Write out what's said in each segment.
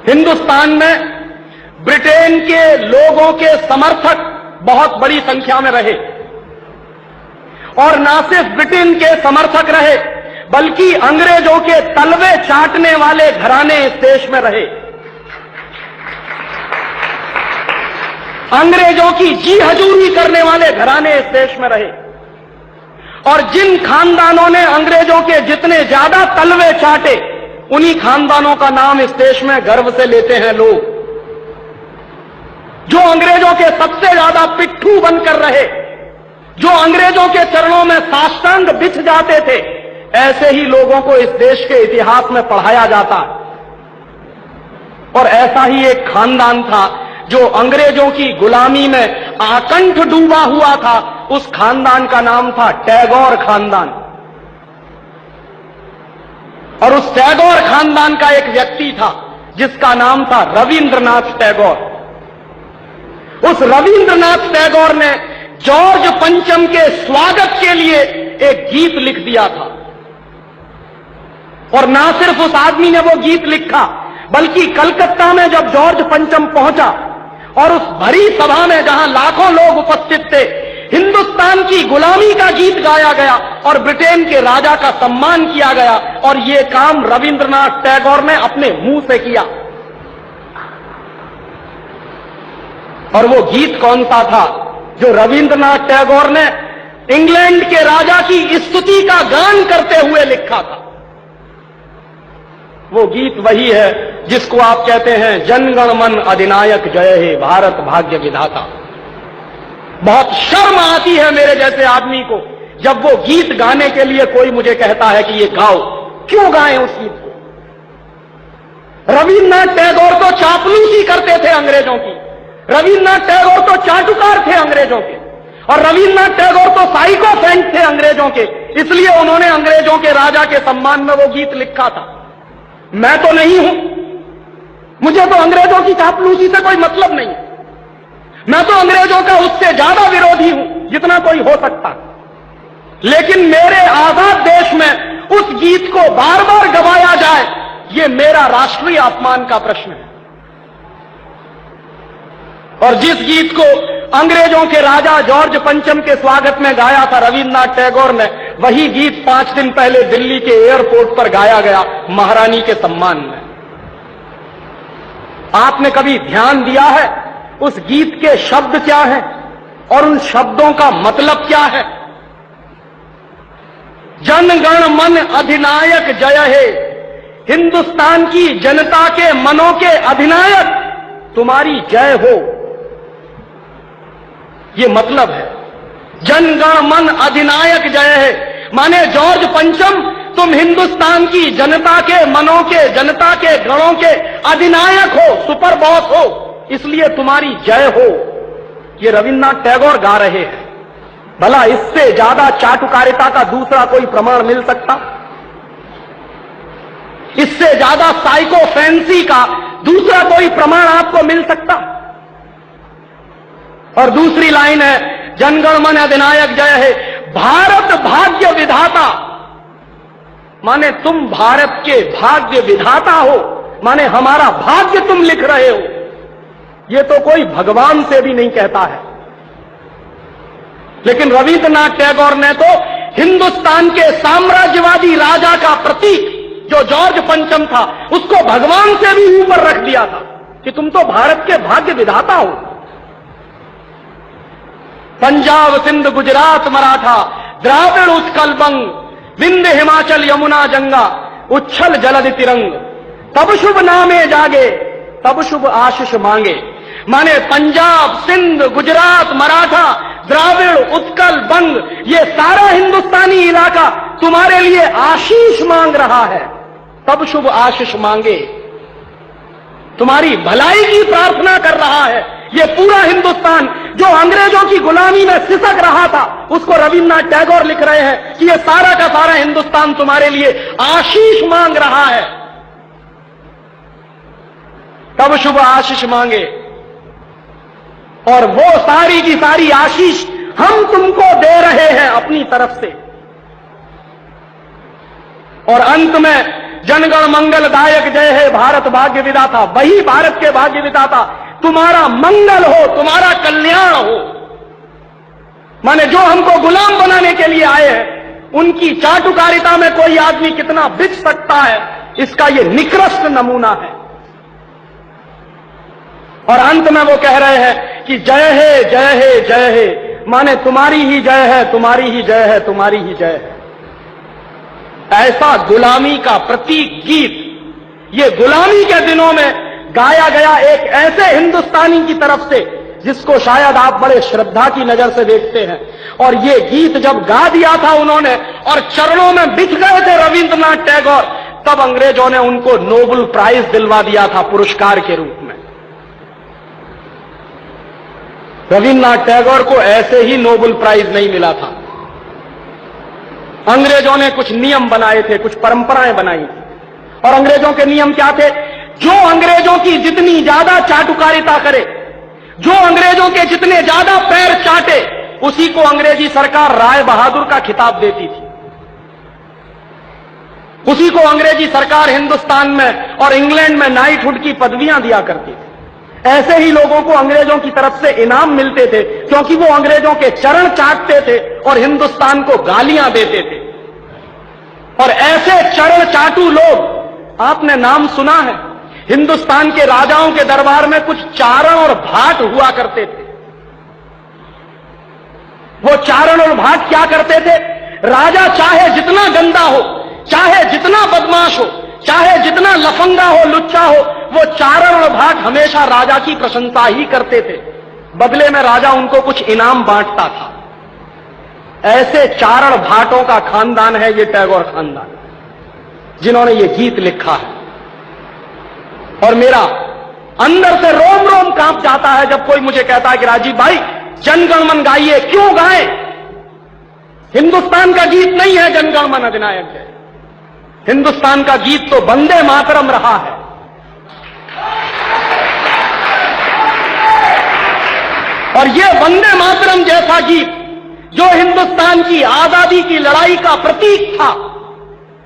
हिंदुस्तान में ब्रिटेन के लोगों के समर्थक बहुत बड़ी संख्या में रहे, और न सिर्फ ब्रिटेन के समर्थक रहे बल्कि अंग्रेजों के तलवे चाटने वाले घराने इस देश में रहे। अंग्रेजों की जी हजूरी करने वाले घराने इस देश में रहे, और जिन खानदानों ने अंग्रेजों के जितने ज्यादा तलवे चाटे, उन्हीं खानदानों का नाम इस देश में गर्व से लेते हैं लोग। जो अंग्रेजों के सबसे ज्यादा पिट्ठू बनकर रहे, जो अंग्रेजों के चरणों में साष्टांग बिछ जाते थे, ऐसे ही लोगों को इस देश के इतिहास में पढ़ाया जाता। और ऐसा ही एक खानदान था जो अंग्रेजों की गुलामी में आकंठ डूबा हुआ था। उस खानदान का नाम था टैगोर खानदान। और उस टैगोर खानदान का एक व्यक्ति था जिसका नाम था रविंद्रनाथ टैगोर। उस रविंद्रनाथ टैगोर ने जॉर्ज पंचम के स्वागत के लिए एक गीत लिख दिया था। और ना सिर्फ उस आदमी ने वो गीत लिखा, बल्कि कलकत्ता में जब जॉर्ज पंचम पहुंचा और उस भरी सभा में जहां लाखों लोग उपस्थित थे, हिंदुस्तान की गुलामी का गीत गाया गया और ब्रिटेन के राजा का सम्मान किया गया। और ये काम रविंद्रनाथ टैगोर ने अपने मुंह से किया। और वो गीत कौन सा था जो रविंद्रनाथ टैगोर ने इंग्लैंड के राजा की स्तुति का गान करते हुए लिखा था? वो गीत वही है जिसको आप कहते हैं जन गण मन अधिनायक जय हे भारत भाग्य विधाता। बहुत शर्म आती है मेरे जैसे आदमी को जब वो गीत गाने के लिए कोई मुझे कहता है कि ये गाओ। क्यों गाएं उस गीत को? रविन्द्रनाथ टैगोर तो चापलूसी करते थे अंग्रेजों की, रविन्द्रनाथ टैगोर तो चाटुकार थे अंग्रेजों के, और रविन्द्रनाथ टैगोर तो साइकोफेंट थे अंग्रेजों के। इसलिए उन्होंने अंग्रेजों के राजा के सम्मान में वो गीत लिखा था। मैं तो नहीं हूं, मुझे तो अंग्रेजों की चापलूसी से कोई मतलब नहीं। मैं तो अंग्रेजों का उससे ज्यादा विरोधी हूं जितना कोई हो सकता। लेकिन मेरे आजाद देश में उस गीत को बार बार गवाया जाए, यह मेरा राष्ट्रीय अपमान का प्रश्न है। और जिस गीत को अंग्रेजों के राजा जॉर्ज पंचम के स्वागत में गाया था रविन्द्रनाथ टैगोर ने, वही गीत 5 दिन पहले दिल्ली के एयरपोर्ट पर गाया गया महारानी के सम्मान में। आपने कभी ध्यान दिया है उस गीत के शब्द क्या हैं और उन शब्दों का मतलब क्या है? जन गण मन अधिनायक जय हे, हिंदुस्तान की जनता के मनों के अधिनायक तुम्हारी जय हो, ये मतलब है। जन गण मन अधिनायक जय है माने जॉर्ज पंचम तुम हिंदुस्तान की जनता के मनों के, जनता के गणों के अधिनायक हो, सुपर बॉस हो, इसलिए तुम्हारी जय हो। ये रविन्द्रनाथ टैगोर गा रहे हैं। भला इससे ज्यादा चाटुकारिता का दूसरा कोई प्रमाण मिल सकता? इससे ज्यादा साइकोफेंसी का दूसरा कोई प्रमाण आपको मिल सकता? और दूसरी लाइन है जनगण मन अधिनायक जय है, भारत भाग्य विधाता, माने तुम भारत के भाग्य विधाता हो, माने हमारा भाग्य तुम लिख रहे हो। यह तो कोई भगवान से भी नहीं कहता है। लेकिन रविन्द्रनाथ टैगोर ने तो हिंदुस्तान के साम्राज्यवादी राजा का प्रतीक जो जॉर्ज पंचम था, उसको भगवान से भी ऊपर रख दिया था कि तुम तो भारत के भाग्य विधाता हो। पंजाब सिंध गुजरात मराठा द्राविड़ उत्कल बंग, विंध्य हिमाचल यमुना गंगा, उच्छल जलधि तिरंग, तब शुभ नामे जागे तब शुभ आशीष मांगे। माने पंजाब सिंध गुजरात मराठा द्राविड़ उत्कल बंग, ये सारा हिंदुस्तानी इलाका तुम्हारे लिए आशीष मांग रहा है, तब शुभ आशीष मांगे, तुम्हारी भलाई की प्रार्थना कर रहा है। ये पूरा हिंदुस्तान जो अंग्रेजों की गुलामी में सिसक रहा था, उसको रविन्द्रनाथ टैगोर लिख रहे हैं कि ये सारा का सारा हिंदुस्तान तुम्हारे लिए आशीष मांग रहा है, तब शुभ आशीष मांगे। और वो सारी की सारी आशीष हम तुमको दे रहे हैं अपनी तरफ से। और अंत में जनगण मंगलदायक जय है भारत भाग्य विधाता, वही भारत के भाग्य विधाता तुम्हारा मंगल हो, तुम्हारा कल्याण हो। माने जो हमको गुलाम बनाने के लिए आए हैं, उनकी चाटुकारिता में कोई आदमी कितना बिक सकता है, इसका यह निकृष्ट नमूना है। और अंत में वो कह रहे हैं कि जय है जय है जय है, माने तुम्हारी ही जय है, तुम्हारी ही जय है, तुम्हारी ही जय है। ऐसा गुलामी का प्रतीक गीत ये गुलामी के दिनों में गाया गया एक ऐसे हिंदुस्तानी की तरफ से जिसको शायद आप बड़े श्रद्धा की नजर से देखते हैं। और ये गीत जब गा दिया था उन्होंने और चरणों में बिछ गए थे रविंद्रनाथ टैगोर, तब अंग्रेजों ने उनको नोबेल प्राइज दिलवा दिया था पुरस्कार के रूप में। रविंद्रनाथ टैगोर को ऐसे ही नोबेल प्राइज नहीं मिला था। अंग्रेजों ने कुछ नियम बनाए थे, कुछ परंपराएं बनाई थी। और अंग्रेजों के नियम क्या थे? जो अंग्रेजों की जितनी ज्यादा चाटुकारिता करे, जो अंग्रेजों के जितने ज्यादा पैर चाटे, उसी को अंग्रेजी सरकार राय बहादुर का खिताब देती थी। उसी को अंग्रेजी सरकार हिंदुस्तान में और इंग्लैंड में नाइटहुड की पदवियां दिया करती थी। ऐसे ही लोगों को अंग्रेजों की तरफ से इनाम मिलते थे, क्योंकि वो अंग्रेजों के चरण चाटते थे और हिंदुस्तान को गालियां देते थे। और ऐसे चरण चाटू लोग आपने नाम सुना है, हिंदुस्तान के राजाओं के दरबार में कुछ चारण और भाट हुआ करते थे। वो चारण और भाट क्या करते थे? राजा चाहे जितना गंदा हो, चाहे जितना बदमाश हो, चाहे जितना लफंगा हो, लुच्चा हो, वो चारण और भाट हमेशा राजा की प्रशंसा ही करते थे। बदले में राजा उनको कुछ इनाम बांटता था। ऐसे चारण भाटों का खानदान है ये टैगोर खानदान, जिन्होंने ये गीत लिखा है। और मेरा अंदर से रोम रोम कांप जाता है जब कोई मुझे कहता है कि राजीव भाई जनगण मन गाइए। क्यों गाएं? हिंदुस्तान का गीत नहीं है जनगण मन अधिनायक जय। हिंदुस्तान का गीत तो वंदे मातरम रहा है। और यह वंदे मातरम जैसा गीत जो हिंदुस्तान की आजादी की लड़ाई का प्रतीक था,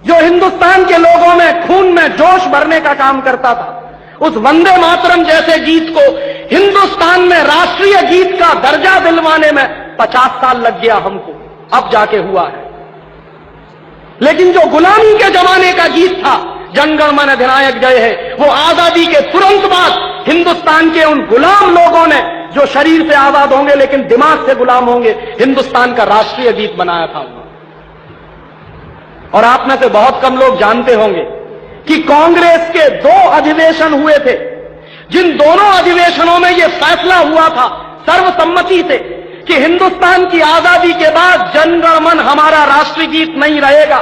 जो हिंदुस्तान के लोगों में खून में जोश भरने का काम करता था, उस वंदे मातरम जैसे गीत को हिंदुस्तान में राष्ट्रीय गीत का दर्जा दिलवाने में 50 साल लग गया हमको, अब जाके हुआ है। लेकिन जो गुलामी के जमाने का गीत था जनगण मन अधिनायक जय है, वो आजादी के तुरंत बाद हिंदुस्तान के उन गुलाम लोगों ने, जो शरीर से आजाद होंगे लेकिन दिमाग से गुलाम होंगे, हिंदुस्तान का राष्ट्रीय गीत बनाया था उन्होंने। और आप में से बहुत कम लोग जानते होंगे कि कांग्रेस के 2 अधिवेशन हुए थे, जिन दोनों अधिवेशनों में यह फैसला हुआ था सर्वसम्मति से कि हिंदुस्तान की आजादी के बाद जनगण मन हमारा राष्ट्रीय गीत नहीं रहेगा।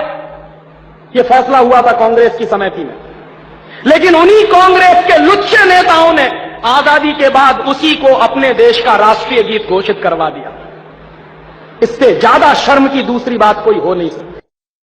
यह फैसला हुआ था कांग्रेस की समिति में। लेकिन उन्हीं कांग्रेस के लुच्चे नेताओं ने आजादी के बाद उसी को अपने देश का राष्ट्रीय गीत घोषित करवा दिया। इससे ज्यादा शर्म की दूसरी बात कोई हो नहीं सकती।